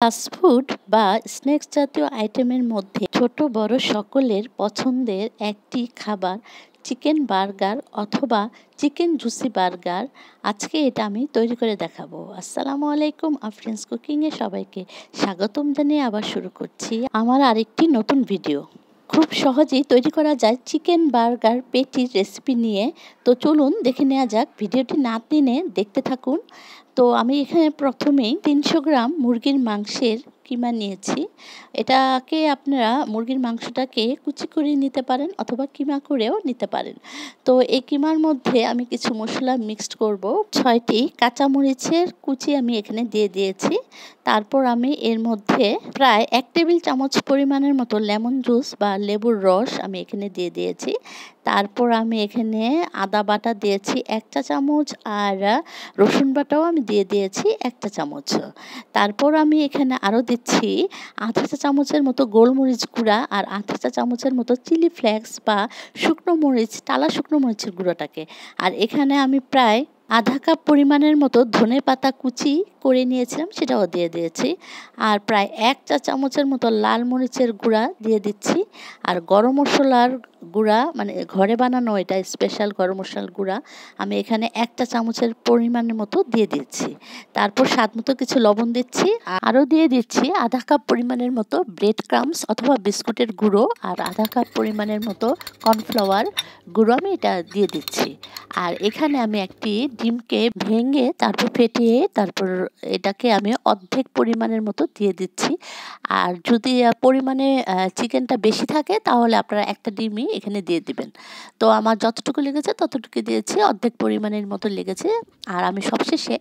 Fast food বা snacks জাতীয় আইটেমের মধ্যে ছোট বড় সকলের পছন্দের একটি খাবার চিকেন বার্গার অথবা চিকেন জুসি বার্গার। আজকে এটা আমি তৈরি করে দেখাবো। আসসালামু আলাইকুম, আফরিন্স কুকিংয়ে সবাইকে স্বাগতম জানিয়ে আবার শুরু করছি আমার আরেকটি নতুন ভিডিও। খুব সহজেই তৈরি করা যায় চিকেন বার্গার পেটির রেসিপি নিয়ে। তো চলুন দেখে নেওয়া যাক, ভিডিওটি না টেনে দেখতে থাকুন। তো আমি এখানে প্রথমেই 300 গ্রাম মুরগির মাংসের কিমা নিয়েছি। এটাকে আপনারা মুরগির মাংসটাকে কুচি করে নিতে পারেন অথবা কিমা করেও নিতে পারেন। তো এই কিমার মধ্যে আমি কিছু মশলা মিক্সড করব। 6টি কাঁচামরিচের কুচি আমি এখানে দিয়ে দিয়েছি। তারপর আমি এর মধ্যে প্রায় 1 টেবিল চামচ পরিমাণের মতো লেমন জুস বা লেবুর রস আমি এখানে দিয়ে দিয়েছি। তারপর আমি এখানে আদা বাটা দিয়েছি 1 চা চামচ, আর রসুন বাটাও আমি দিয়ে দিয়েছি 1 চা চামচ। তারপর আমি এখানে আরও দিচ্ছি আধা চা চামচের মতো গোলমরিচ গুঁড়া আর আধা চা চামচের মতো চিলি ফ্লেক্স বা শুকনো মরিচ, টালা শুকনো মরিচের গুঁড়োটাকে। আর এখানে আমি প্রায় আধা কাপ পরিমাণের মতো ধনে পাতা কুচি করে নিয়েছিলাম, সেটাও দিয়ে দিয়েছি। আর প্রায় 1 চা চামচের মতো লাল মরিচের গুঁড়া দিয়ে দিচ্ছি। আর গরম মশলার গুঁড়া, মানে ঘরে বানানো এটা স্পেশাল গরম মশলার গুঁড়া, আমি এখানে 1 চা চামচের পরিমাণের মতো দিয়ে দিচ্ছি। তারপর স্বাদ মতো কিছু লবণ দিচ্ছি। আরও দিয়ে দিচ্ছি আধা কাপ পরিমাণের মতো ব্রেড ক্রাম্বস অথবা বিস্কুটের গুঁড়ো, আর আধা কাপ পরিমাণের মতো কর্নফ্লাওয়ার গুঁড়ো আমি এটা দিয়ে দিচ্ছি। আর এখানে আমি একটি ডিমকে ভেঙে তারপর ফেটিয়ে তারপর এটাকে আমি অর্ধেক পরিমাণের মতো দিয়ে দিচ্ছি। আর যদি পরিমাণে চিকেনটা বেশি থাকে তাহলে আপনারা একটা ডিমই এখানে দিয়ে দিবেন। তো আমার যতটুকু লেগেছে ততটুকু দিয়েছি, অর্ধেক পরিমাণের মতো লেগেছে। আর আমি সবশেষে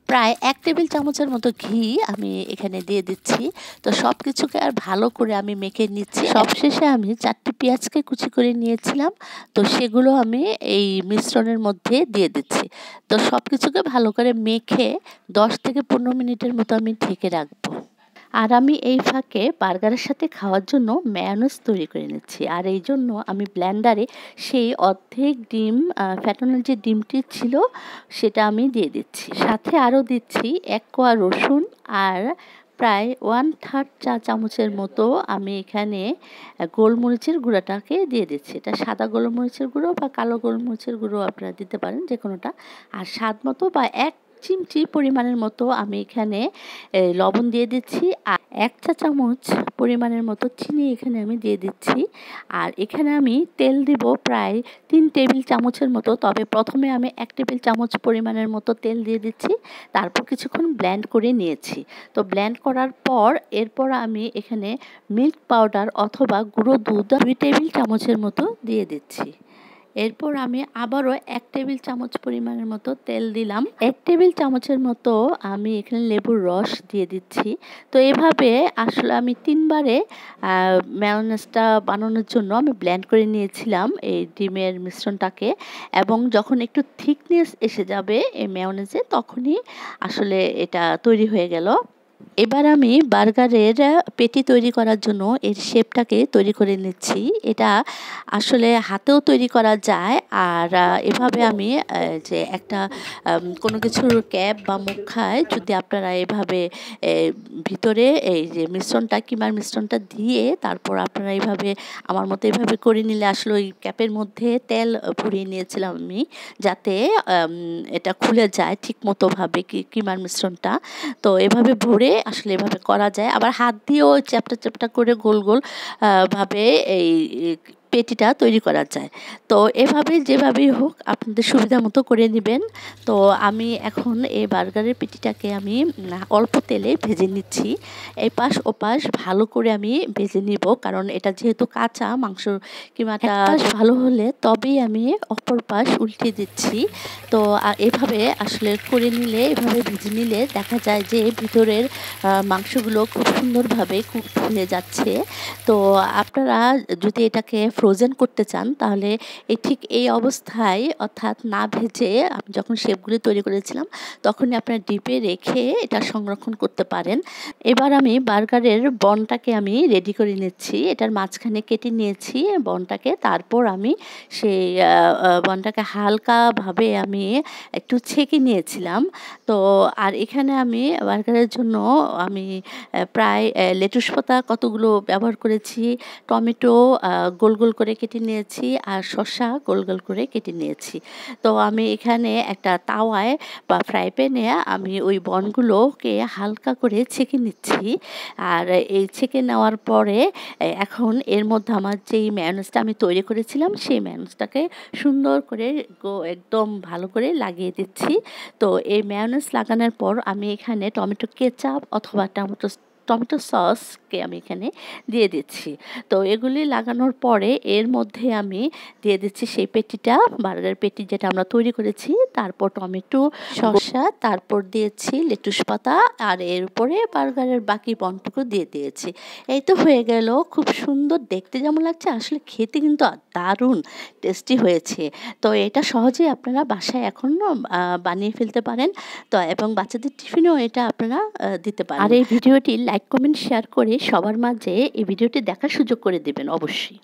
প্রায় 1 টেবিল চামচের মতো ঘি আমি এখানে দিয়ে দিচ্ছি। তো সব কিছুকে আর ভালো করে আমি মেখে নিচ্ছি। সবশেষে আমি 4টি পেঁয়াজকে কুচি করে নিয়েছিলাম, তো সেগুলো আমি এই মিশ্রণের মধ্যে দিয়ে দিচ্ছি। তো সব কিছুকে ভালো করে মেখে 10 থেকে 15 মিনিটের মতো আমি ঢেকে রাখবো। আর আমি এই ফাঁকে বার্গারের সাথে খাওয়ার জন্য মেয়োনেজ তৈরি করে নিচ্ছি। আর এই জন্য আমি ব্লেন্ডারে সেই অর্ধেক ডিম ফ্যাটানোর যে ডিমটি ছিল সেটা আমি দিয়ে দিচ্ছি। সাথে আরও দিচ্ছি 1 কোয়া রসুন আর প্রায় 1/3 চা চামচের মতো আমি এখানে গোলমরিচের গুঁড়াটাকে দিয়ে দিচ্ছি। এটা সাদা গোলমরিচের গুঁড়ো বা কালো গোলমরিচের গুঁড়ো আপনারা দিতে পারেন, যে কোনোটা। আর স্বাদ মতো বা 1 চিমটি পরিমাণের মতো আমি এখানে লবণ দিয়ে দিচ্ছি। আর 1 চা চামচ পরিমাণের মতো চিনি এখানে আমি দিয়ে দিচ্ছি। আর এখানে আমি তেল দিব প্রায় 3 টেবিল চামচের মতো। তবে প্রথমে আমি 1 টেবিল চামচ পরিমাণের মতো তেল দিয়ে দিচ্ছি। তারপর কিছুক্ষণ ব্লেন্ড করে নিয়েছি। তো ব্লেন্ড করার পর এরপর আমি এখানে মিল্ক পাউডার অথবা গুঁড়ো দুধ 2 টেবিল চামচের মতো দিয়ে দিচ্ছি। এরপর আমি আবারও 1 টেবিল চামচ পরিমাণের মতো তেল দিলাম। 1 টেবিল চামচের মতো আমি এখানে লেবুর রস দিয়ে দিচ্ছি। তো এভাবে আসলে আমি 3 বারে মেয়োনেজটা বানানোর জন্য আমি ব্লেন্ড করে নিয়েছিলাম এই ডিমের মিশ্রণটাকে। এবং যখন একটু থিকনেস এসে যাবে এই মেয়োনেজে, তখনই আসলে এটা তৈরি হয়ে গেল। এবার আমি বার্গারের পেটি তৈরি করার জন্য এর শেপটাকে তৈরি করে নিচ্ছি। এটা আসলে হাতেও তৈরি করা যায়। আর এভাবে আমি যে একটা কোনো কিছুর ক্যাপ বা মুখায় যদি আপনারা এভাবে ভিতরে এই যে মিশ্রণটা, কিমার মিশ্রণটা দিয়ে তারপর আপনারা এইভাবে আমার মতো এভাবে করে নিলে, আসলে ওই ক্যাপের মধ্যে তেল ভরিয়ে নিয়েছিলাম আমি, যাতে এটা খুলে যায় ঠিক মতোভাবে কিমার মিশ্রণটা। তো এভাবে ভরে আসলে এভাবে করা যায়। আবার হাত দিয়েও চ্যাপটা চ্যাপটা করে গোল গোল ভাবে এই পেটিটা তৈরি করা যায়। তো এভাবে যেভাবেই হোক আপনাদের সুবিধা মতো করে নেবেন। তো আমি এখন এই বার্গারের পেটিটাকে আমি অল্প তেলে ভেজে নিচ্ছি। এই পাশ ওপাশ ভালো করে আমি ভেজে নিব, কারণ এটা যেহেতু কাঁচা মাংস, কিমাটা ভালো হলে তবেই আমি অপর পাশ উল্টে দিচ্ছি। তো এভাবে আসলে করে নিলে, এভাবে ভেজে নিলে দেখা যায় যে ভিতরের মাংসগুলো খুব সুন্দরভাবে কুক হয়ে যাচ্ছে। তো আপনারা যদি এটাকে ফ্রোজেন করতে চান তাহলে ঠিক এই অবস্থায় অর্থাৎ না ভেজে আমি যখন শেপগুলি তৈরি করেছিলাম তখনই আপনার ডিপে রেখে এটা সংরক্ষণ করতে পারেন। এবার আমি বার্গারের বনটাকে আমি রেডি করে নিচ্ছি। এটার মাঝখানে কেটে নিয়েছি বনটাকে, তারপর আমি সেই বনটাকে হালকাভাবে আমি একটু ছেঁকে নিয়েছিলাম। তো আর এখানে আমি বার্গারের জন্য আমি প্রায় লেটুস পাতা কতগুলো ব্যবহার করেছি, টমেটো গোল গোল করে কেটে নিয়েছি, আর শসা গোল গোল করে কেটে নিয়েছি। তো আমি এখানে একটা তাওয়ায় বা ফ্রাই প্যানে আমি ওই বনগুলোকে হালকা করে ছেঁকে নিচ্ছি। আর এই ছেঁকে নেওয়ার পরে এখন এর মধ্যে আমার যেই ম্যায়োনিজটা আমি তৈরি করেছিলাম সেই ম্যায়োনিজটাকে সুন্দর করে একদম ভালো করে লাগিয়ে দিচ্ছি। তো এই ম্যায়োনিজ লাগানোর পর আমি এখানে টমেটো কেচাপ অথবা টমেটো সসকে আমি এখানে দিয়ে দিচ্ছি। তো এগুলি লাগানোর পরে এর মধ্যে আমি দিয়ে দিচ্ছি সেই পেটিটা, বার্গার পেটি যেটা আমরা তৈরি করেছি, তারপর টমেটো শসা, তারপর দিয়েছি লেটুস পাতা, আর এর উপরে বার্গারের বাকি বনটুকু দিয়ে দিয়েছি। এই তো হয়ে গেল। খুব সুন্দর দেখতে যেমন লাগছে, আসলে খেতে কিন্তু দারুণ টেস্টি হয়েছে। তো এটা সহজেই আপনারা বাসায় এখনও বানিয়ে ফেলতে পারেন। তো এবং বাচ্চাদের টিফিনেও এটা আপনারা দিতে পারেন। আর এই ভিডিওটি লাইক কমেন্ট শেয়ার করে সবার মাঝে এই ভিডিওটি দেখার সুযোগ করে দেবেন অবশ্যই।